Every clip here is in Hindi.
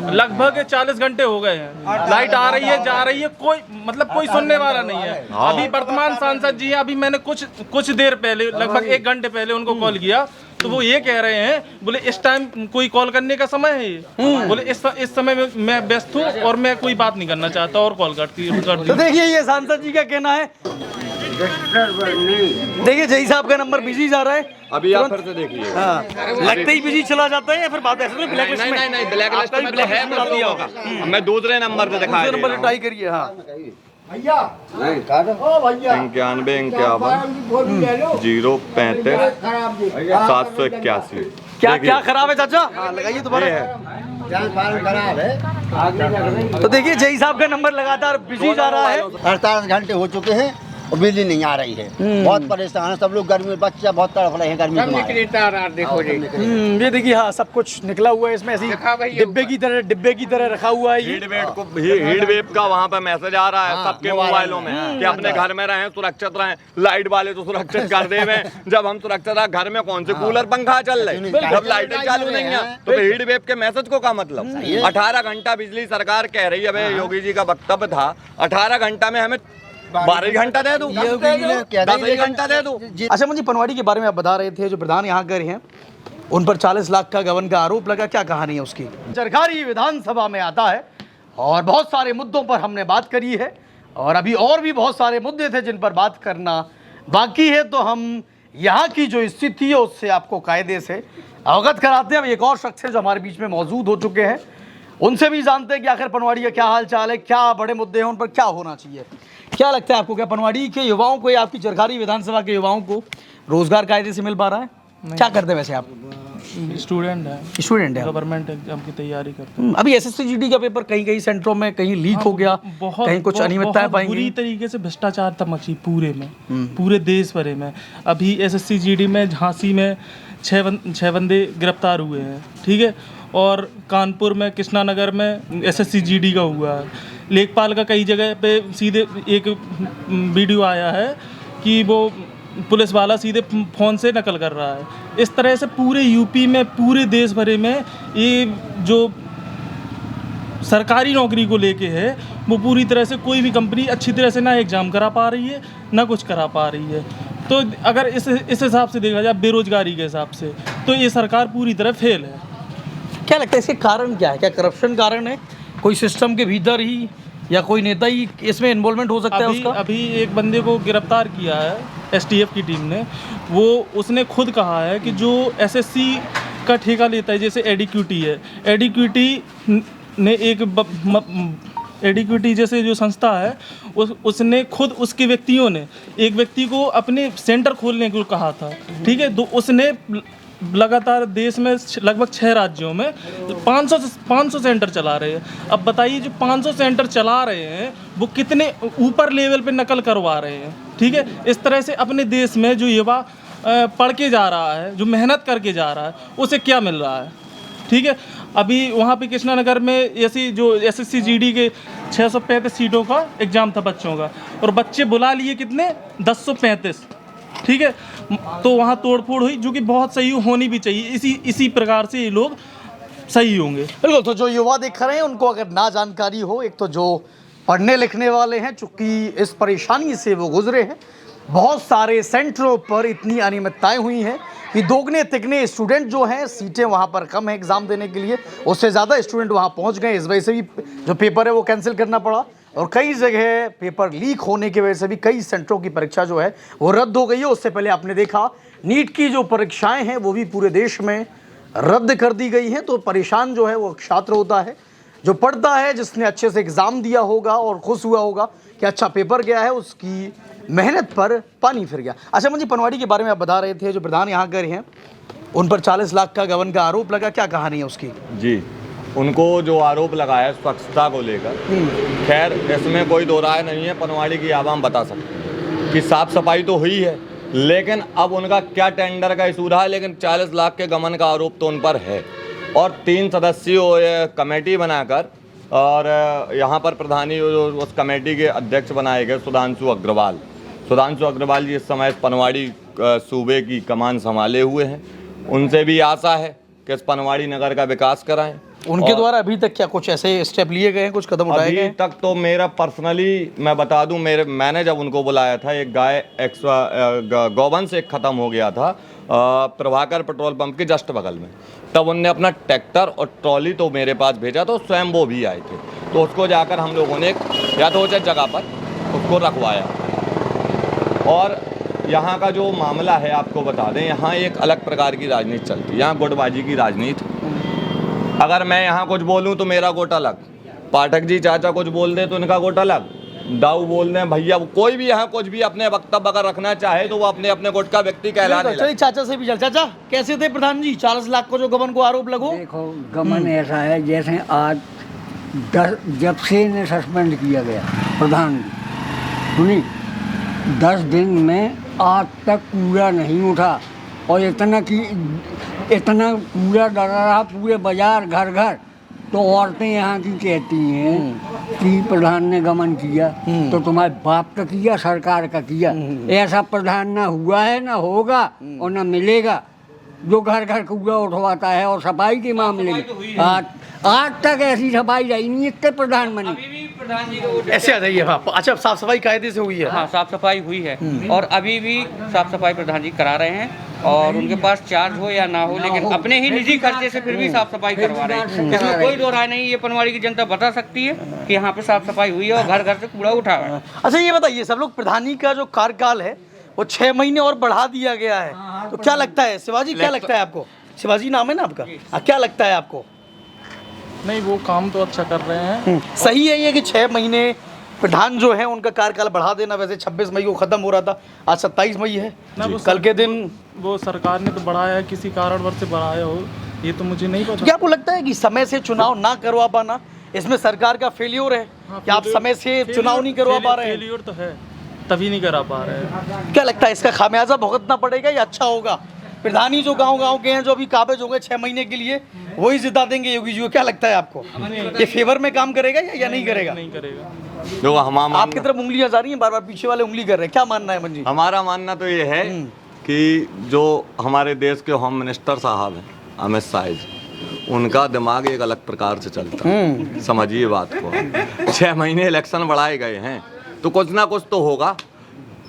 लगभग 40 घंटे हो गए हैं, लाइट आ रही है जा रही है, कोई सुनने वाला नहीं है। अभी वर्तमान सांसद जी, अभी मैंने कुछ देर पहले, लगभग 1 घंटे पहले उनको कॉल किया, तो वो ये कह रहे हैं, बोले इस टाइम कोई कॉल करने का समय है ये, बोले इस समय में मैं व्यस्त हूँ और मैं कोई बात नहीं करना चाहता और कॉल कर दी। तो देखिए ये सांसद जी का कहना है। देखिए जय साहब का नंबर बिजी जा रहा है, अभी आप फिर से देखिए। हाँ, लगते ही बिजी चला जाता है या फिर बात ऐसे ब्लैक लिस्ट में? नहीं ब्लैक लिस्ट में तो है, बता दिया होगा। मैं दूसरे नंबर से दिखा दूसरे नंबर ट्राई करिए। हाँ 91 51 035 781। क्या खराब है चाचा? हाँ लगाइए दोबारा। खराब है। तो देखिए जय साहब का नंबर लगातार बिजी जा रहा है। 48 घंटे हो चुके हैं और बिजली नहीं आ रही है। बहुत परेशान है सब लोग, गर्मी में बच्चे बहुत तड़फ रहे हैं गर्मी में। देखो जी, ये देखिए हाँ सब कुछ निकला हुआ है इसमें, ऐसी डिब्बे की तरह रखा हुआ है। हीट वेव का वहाँ पे मैसेज आ रहा है सबके मोबाइलों में कि अपने घर में रहें, सुरक्षित रहें। लाइट वाले तो सुरक्षित कर दे रहे हैं, जब हम सुरक्षित रहे घर में कौन से कूलर पंखा चल रहे, जब लाइटें चालू नहीं है तो हीट वेव के मैसेज को क्या मतलब? 18 घंटा बिजली सरकार कह रही है। भाई योगी जी का वक्तव्य था 18 घंटा में हमें 12 घंटा दे दूं, 10 घंटा दे दूं। अच्छा मुझे पनवाड़ी के बारे में आप बता रहे थे, जो प्रधान यहाँ गए हैं उन पर 40 लाख का गबन का आरोप लगा, क्या कहानी है उसकी? सरकारी विधानसभा में आता है और बहुत सारे मुद्दों पर हमने बात करी है और अभी और भी बहुत सारे मुद्दे थे जिन पर बात करना बाकी है, तो हम यहाँ की जो स्थिति है उससे आपको कायदे से अवगत कराते हैं। अब एक और शख्स है जो हमारे बीच में मौजूद हो चुके हैं, उनसे भी जानते हैं कि आखिर पनवाड़ी का क्या हाल चाल है, क्या बड़े मुद्दे हैं, उन पर क्या होना चाहिए। क्या लगता है आपको, क्या पनवाड़ी के युवाओं को या आपकी चरखारी विधानसभा के युवाओं को रोजगार कायदे से मिल पा रहा है? क्या करते हैं वैसे आप? स्टूडेंट है, गवर्नमेंट एग्जाम की तैयारी करते हैं। अभी SSC-GD का पेपर कई सेंटरों में कहीं लीक हो गया, कहीं कुछ अनियमितताएं पाई पूरी तरीके से भ्रष्टाचार था मची पूरे में, पूरे देश भर में। अभी SSC-GD में झांसी में 6 बंदे गिरफ्तार हुए हैं, ठीक है, और कानपुर में कृष्णानगर में SSC-GD का हुआ है। लेखपाल का कई जगह पे सीधे एक वीडियो आया है कि वो पुलिस वाला सीधे फ़ोन से नकल कर रहा है। इस तरह से पूरे यूपी में, पूरे देश भर में ये जो सरकारी नौकरी को लेके है वो पूरी तरह से कोई भी कंपनी अच्छी तरह से ना एग्ज़ाम करा पा रही है ना कुछ करा पा रही है। तो अगर इस हिसाब से देखा जाए बेरोजगारी के हिसाब से, तो ये सरकार पूरी तरह फेल है। क्या लगता है इसके कारण क्या है? क्या करप्शन कारण है, कोई सिस्टम के भीतर ही, या कोई नेता ही इसमें इन्वॉल्वमेंट हो सकता है उसका? अभी एक बंदे को गिरफ्तार किया है STF की टीम ने। उसने खुद कहा है कि जो SSC का ठेका लेता है, जैसे एडिक्यूटी है, एडिक्यूटी ने एडिक्यूटी जैसे जो संस्था है उसने खुद उसके व्यक्तियों ने एक व्यक्ति को अपने सेंटर खोलने को कहा था, ठीक है। तो उसने लगातार देश में लगभग 6 राज्यों में 500 सेंटर चला रहे हैं। अब बताइए जो 500 सेंटर चला रहे हैं वो कितने ऊपर लेवल पे नकल करवा रहे हैं, ठीक है। इस तरह से अपने देश में जो युवा पढ़ के जा रहा है, जो मेहनत करके जा रहा है, उसे क्या मिल रहा है, ठीक है। अभी वहाँ पे कृष्णानगर में ऐसी जो SSC-GD के 635 सीटों का एग्ज़ाम था बच्चों का, और बच्चे बुला लिए कितने 1035, ठीक है। तो वहाँ तोड़फोड़ हुई, जो कि बहुत सही होनी भी चाहिए। इसी प्रकार से ये लोग सही होंगे। बिल्कुल। तो जो युवा देख रहे हैं उनको अगर ना जानकारी हो, एक तो जो पढ़ने लिखने वाले हैं, चूँकि इस परेशानी से वो गुजरे हैं, बहुत सारे सेंटरों पर इतनी अनियमितताएं हुई हैं कि दोगुने तिगने स्टूडेंट जो हैं, सीटें वहाँ पर कम है एग्ज़ाम देने के लिए, उससे ज़्यादा स्टूडेंट वहाँ पहुँच गए। इस वजह से भी जो पेपर है वो कैंसिल करना पड़ा, और कई जगह पेपर लीक होने की वजह से भी कई सेंटरों की परीक्षा जो है वो रद्द हो गई है। उससे पहले आपने देखा नीट की जो परीक्षाएं हैं वो भी पूरे देश में रद्द कर दी गई हैं। तो परेशान जो है वो छात्र होता है जो पढ़ता है, जिसने अच्छे से एग्ज़ाम दिया होगा और खुश हुआ होगा कि अच्छा पेपर गया है, उसकी मेहनत पर पानी फिर गया। अच्छा मुझे पनवाड़ी के बारे में आप बता रहे थे, जो प्रधान यहाँ गए हैं उन पर 40 लाख का गबन का आरोप लगा, क्या कहानी है उसकी? जी, उनको जो आरोप लगाया स्वच्छता को लेकर, खैर इसमें कोई दो राय नहीं है, पनवाड़ी की आवाम बता सकती है कि साफ सफाई तो हुई है, लेकिन अब उनका क्या टेंडर का इशू रहा है, लेकिन 40 लाख के गबन का आरोप तो उन पर है। और 3 सदस्यीय कमेटी बनाकर, और यहाँ पर प्रधानी उस कमेटी के अध्यक्ष बनाए गए सुधांशु अग्रवाल जी इस समय पनवाड़ी सूबे की कमान संभाले हुए हैं। उनसे भी आशा है कि इस पनवाड़ी नगर का विकास कराएं। उनके द्वारा अभी तक क्या कुछ ऐसे स्टेप लिए गए हैं, कुछ कदम उठाए गए अभी हैं? तक तो मेरा पर्सनली मैं बता दूं, मैंने जब उनको बुलाया था, एक गाय गौवंश एक खत्म हो गया था प्रभाकर पेट्रोल पंप के जस्ट बगल में, तब उनने अपना ट्रैक्टर और ट्रॉली तो मेरे पास भेजा, तो स्वयं वो भी आए थे, तो उसको जाकर हम लोगों ने यथोचित जगह पर उसको रखवाया। और यहाँ का जो मामला है आपको बता दें, यहाँ एक अलग प्रकार की राजनीति चलती है, यहाँ गुटबाजी की राजनीति। अगर मैं यहाँ कुछ बोलूँ तो मेरा गोट अलग, पाठक जी चाचा कुछ बोल दे तो इनका गोट अलग, दाऊ बोल दें भैया, कोई भी यहाँ कुछ भी अपने वक्तव्य अगर रखना चाहे तो वो अपने अपने गोट का व्यक्ति कहलाने चलिए चाचा से भी चल। चाचा कैसे थे प्रधान जी, 40 लाख को जो गबन को आरोप लगो? देखो गमन ऐसा है जैसे आज जब से इन्हें सस्पेंड किया गया प्रधान जी, सुनी 10 दिन में आज तक कूड़ा नहीं उठा, और इतना कूड़ा डरा रहा पूरे बाजार घर घर। तो औरतें यहाँ की कहती हैं कि प्रधान ने गमन किया, तो तुम्हारे बाप का किया, सरकार का किया। ऐसा प्रधान ना हुआ है, ना होगा और ना मिलेगा जो घर घर कूड़ा उठवाता है। और सफाई के मामले में आज तक ऐसी सफाई रही नहीं, इतने प्रधान बने। प्रधान जी को ऐसे आ जाइए आप। अच्छा, साफ सफाई कायदे से हुई है? हाँ, साफ सफाई हुई है और अभी भी साफ सफाई प्रधान जी करा रहे हैं, और उनके पास चार्ज हो या ना हो, लेकिन अपने ही निजी खर्चे से फिर भी साफ सफाई करवा रहे हैं। इसमें कोई दो राय नहीं, ये पनवाड़ी की जनता बता सकती है कि यहाँ पे साफ सफाई हुई है और घर घर से कूड़ा उठा है। अच्छा ये बताइए, सब लोग प्रधानी का जो कार्यकाल है वो 6 महीने और बढ़ा दिया गया है, तो क्या लगता है शिवाजी, क्या लगता है आपको? शिवाजी नाम है ना आपका? क्या लगता है आपको? नहीं, वो काम तो अच्छा कर रहे हैं। सही है ये कि 6 महीने प्रधान जो है उनका कार्यकाल बढ़ा देना? वैसे 26 मई को खत्म हो रहा था, आज 27 मई है, कल के दिन वो सरकार ने तो बढ़ाया है, किसी कारणवश से बढ़ाया हो ये तो मुझे नहीं पता। क्या आपको लगता है कि समय से चुनाव ना करवा पाना इसमें सरकार का फेल्योर है? कि आप समय से चुनाव नहीं करवा पा रहे हैं? फेल्योर तो है, तभी नहीं करा पा रहे हैं। क्या लगता है इसका खामियाजा भुगतना पड़ेगा या अच्छा होगा? प्रधानी जो गांव के हैं, जो अभी काबिज हो गए 6 महीने के लिए, वही जिता देंगे योगी जी को? क्या लगता है आपको, ये फेवर में काम करेगा या नहीं करेगा? नहीं करेगा। जो आपकी तरफ उंगलियां जा रही हैं, बार बार पीछे वाले उंगली कर रहे हैं, क्या मानना है मंजी? हमारा मानना तो ये है कि जो हमारे देश के होम मिनिस्टर साहब हैं अमित शाह जी, उनका दिमाग एक अलग प्रकार से चलता है। समझिए बात को, 6 महीने इलेक्शन बढ़ाए गए हैं तो कुछ ना कुछ तो होगा।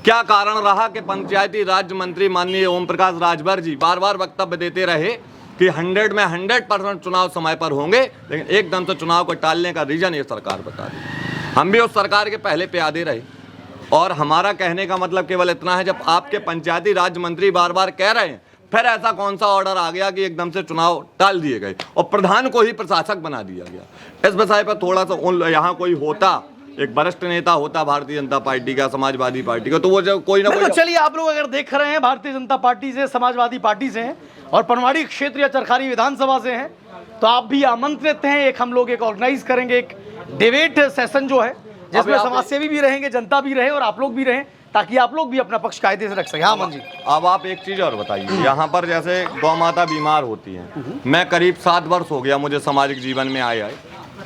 क्या कारण रहा कि पंचायती राज मंत्री माननीय ओम प्रकाश राजभर जी बार बार वक्तव्य देते रहे कि 100 में 100% चुनाव समय पर होंगे, लेकिन एकदम से चुनाव को टालने का रीजन ये सरकार बता रही। हम भी उस सरकार के पहले प्यादे रहे, और हमारा कहने का मतलब केवल इतना है, जब आपके पंचायती राज मंत्री बार बार कह रहे हैं, फिर ऐसा कौन सा ऑर्डर आ गया कि एकदम से चुनाव टाल दिए गए और प्रधान को ही प्रशासक बना दिया गया? इस विषय पर थोड़ा सा यहाँ कोई होता, एक वरिष्ठ नेता होता भारतीय जनता पार्टी का, समाजवादी पार्टी का, तो वो जो कोई ना कोई। चलिए, आप लोग अगर देख रहे हैं भारतीय जनता पार्टी से, समाजवादी पार्टी से हैं और पनवाड़ी क्षेत्र या चरखारी विधानसभा से हैं, तो आप भी आमंत्रित हैं। एक हम लोग एक ऑर्गेनाइज करेंगे, एक डिबेट सेशन जो है, जिसमें समाजसेवी भी रहेंगे, जनता भी रहे और आप लोग भी रहें, ताकि आप लोग भी अपना पक्ष कायदे से रख सकें। हाँ मंजी, अब आप एक चीज और बताइए, यहाँ पर जैसे गौ माता बीमार होती है, मैं करीब 7 वर्ष हो गया मुझे सामाजिक जीवन में आए,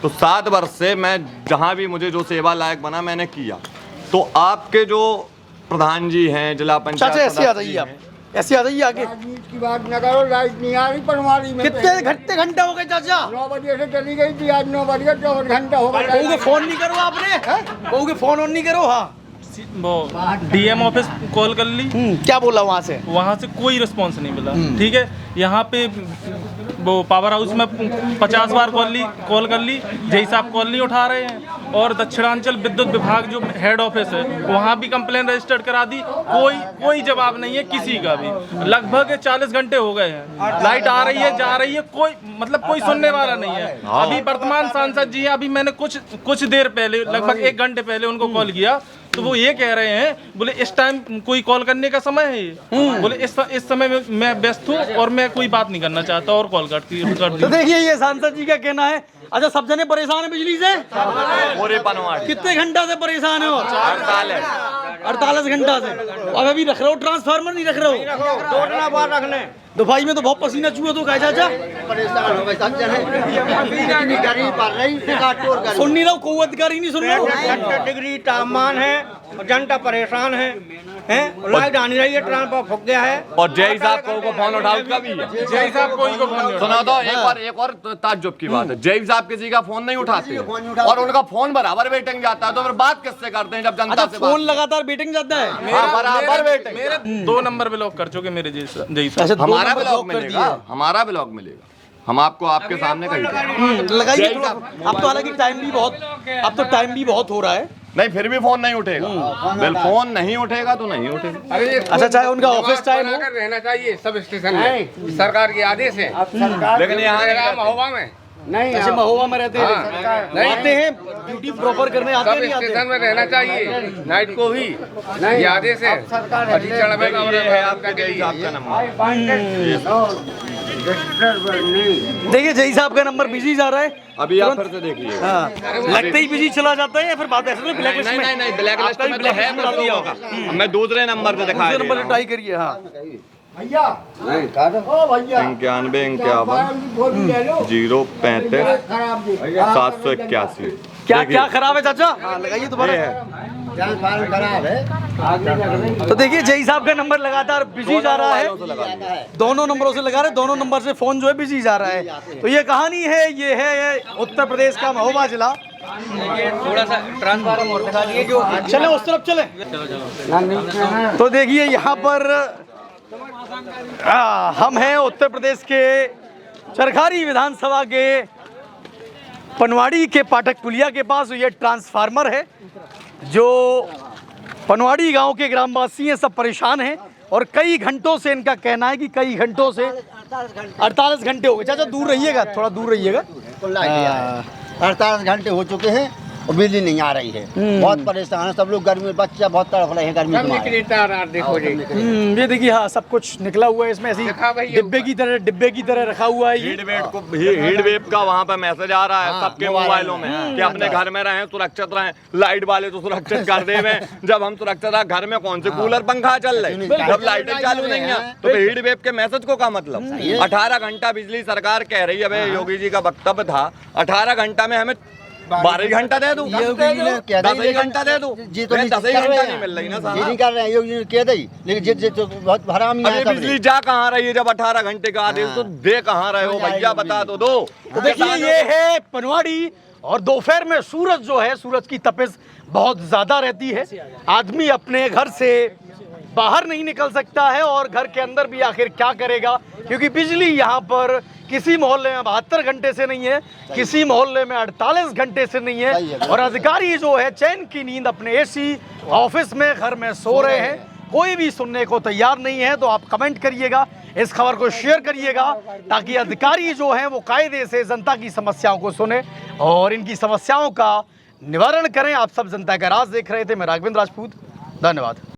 तो 7 वर्ष से मैं जहाँ भी मुझे जो सेवा लायक बना मैंने किया। तो आपके जो प्रधान जी हैं, जिला पंचायत, चाचा ऐसे आ जाइए, आप ऐसे आ जाइए आगे। राजनीति की बात न करो, लाइट नहीं आ रही पनवाड़ी में। कितने घंटे हो गए चाचा? 9 बजे से चली गई थी, आज 9 बजे 4 घंटा हो गया। बहू के फोन नहीं करो आपने? बहू के फोन ऑन नहीं करो? हाँ, वो डीएम ऑफिस कॉल कर ली, क्या बोला वहाँ से? वहाँ से कोई रिस्पांस नहीं मिला। ठीक है, यहाँ पे वो पावर हाउस में 50 बार कॉल कर ली, जय साहब कॉल नहीं उठा रहे हैं। और दक्षिणांचल विद्युत विभाग जो हेड ऑफिस है, वहाँ भी कंप्लेन रजिस्टर्ड करा दी, कोई जवाब नहीं है किसी का भी। लगभग 40 घंटे हो गए हैं, लाइट आ रही है, जा रही है, कोई सुनने वाला नहीं है। अभी वर्तमान सांसद जी हैं, अभी मैंने कुछ देर पहले, लगभग 1 घंटे पहले उनको कॉल किया, तो वो ये कह रहे हैं, बोले इस टाइम कोई कॉल करने का समय है ये? बोले इस समय में मैं व्यस्त हूँ और मैं कोई बात नहीं करना चाहता और कॉल कर दी। तो देखिए, ये सांसद जी का कहना है। अच्छा, सब जने परेशान है बिजली से? पूरे पनवाड़ी कितने घंटा से परेशान है? 48 घंटा से। अब अभी रख रहे हो ट्रांसफार्मर? नहीं रख रहे हो? 2 बार रख लें। दफाई में तो बहुत पसीना चूहे तो कहा चाचा परेशान हो गए सब जने, इतनी गर्मी पड़ रही, बेकार टोर गर्मी। सुन नहीं रहा हूँ, कोई अधिकारी नहीं सुन रहा हूँ। डिग्री तापमान है, जनता परेशान है लाइट आनी रही है, ट्रांसफार्मर फूक गया है। और जय साहब को फोन उठाओ कभी जय साहब कोई को फोन सुना दो। एक और ताज्जुब की बात है, जय साहब किसी का फोन नहीं उठाते हैं और उनका फोन बराबर वेटिंग जाता है, तो फिर बात किससे करते हैं जब जनता से फोन लगातार वेटिंग जाता है। बराबर वेटिंग। मेरे 2 नंबर ब्लॉक कर चुके मेरे जय साहब। हमारा ब्लॉक मिलेगा, हमारा ब्लॉक मिलेगा, हम आपको आपके सामने कहेंगे लगाइए थोड़ा। अब तो हालांकि अब तो टाइम भी बहुत हो रहा है। नहीं फिर भी फोन नहीं उठेगा, बिल फोन नहीं उठेगा तो नहीं उठेगा। अच्छा, चाहे उनका ऑफिस टाइम हो, रहना चाहिए सब स्टेशन में, सरकार के आदेश है। लेकिन यहाँ महोबा में नहीं, ऐसे महोबा में रहते हैं, आते हैं ड्यूटी प्रॉपर करने, आते सब नहीं आते? स्टेशन में रहना चाहिए, नाइट को भी ये आदेश है। है आपका जय साहब का नंबर। देखिए जय साहब का नंबर बिजी जा रहा है। अभी आप फिर से देखिए। हाँ, लगते ही बिजी चला जाता है या फिर बात ऐसे ब्लैक लिस्ट में? नहीं ब्लैक लिस्ट में तो है, डाल दिया होगा। मैं दूसरे नंबर पे दिखाया दूसरे नंबर पे ट्राई करिए। हाँ, 91 51 035 781। क्या खराब है चाचा? हाँ, लगाइए दोबारा। खराब है। तो देखिए जय साहब का नंबर लगातार बिजी जा रहा है, दोनों नंबरों से लगा रहे, दोनों नंबर से फोन जो है बिजी जा रहा है। तो ये कहानी है, ये है उत्तर प्रदेश का महोबा जिला। थोड़ा सा ट्रांसफार्मर और दिखा दिए जो चले उस तरफ चले। तो देखिए यहाँ पर हम हैं उत्तर प्रदेश के चरखारी विधानसभा के पनवाड़ी के पाठक पुलिया के पास। ये ट्रांसफार्मर है जो पनवाड़ी गांव के ग्रामवासी हैं, सब परेशान हैं और कई घंटों से इनका कहना है कि कई घंटों से 48 घंटे हो गए। चाचा दूर रहिएगा, थोड़ा दूर रहिएगा। 48 घंटे हो चुके हैं और बिजली नहीं आ रही है। बहुत परेशान है सब लोग, गर्मी में बच्चा बहुत तड़फ रहे हैं गर्मी में। देखो जी, ये देखिए, हाँ सब कुछ निकला हुआ है इसमें, ऐसी डिब्बे की तरह रखा हुआ है। हीट वेव का वहाँ पे मैसेज आ रहा है सबके मोबाइलों में कि अपने घर में रहें, सुरक्षित रहें। लाइट वाले तो सुरक्षित कर दे में, जब हम सुरक्षित रहे घर में कौन से कूलर पंखा चल रहे, जब लाइटें चालू नहीं है तो हीट वेव के मैसेज को क्या मतलब? 18 घंटा बिजली सरकार कह रही है। योगी जी का वक्तव्य था 18 घंटा में हमें 12 घंटा दे दूं, 10 घंटा दे दूं, जी तो 10 घंटा नहीं मिल रही ना साहब। ये नहीं कर रहे हैं योगी जी कह दी, लेकिन जी तो बहुत हरामी है। बिजली जा कहाँ रही है जब 18 घंटे का आदेश, तो दे कहाँ रहे हो भैया, बता तो दो। तो देखिए ये है पनवाड़ी, और दोपहर में सूरज जो है, सूरज की तपिश बहुत ज्यादा रहती है। आदमी अपने घर से बाहर नहीं निकल सकता है और घर के अंदर भी आखिर क्या करेगा, क्योंकि बिजली यहाँ पर किसी मोहल्ले में 72 घंटे से नहीं है, किसी मोहल्ले में 48 घंटे से नहीं है। और अधिकारी जो है चैन की नींद अपने एसी ऑफिस में, घर में सो रहे हैं, कोई भी सुनने को तैयार नहीं है। तो आप कमेंट करिएगा, इस खबर को शेयर करिएगा, ताकि अधिकारी जो हैं वो कायदे से जनता की समस्याओं को सुने और इनकी समस्याओं का निवारण करें। आप सब जनता का राज देख रहे थे, मैं राघवेंद्र राजपूत, धन्यवाद।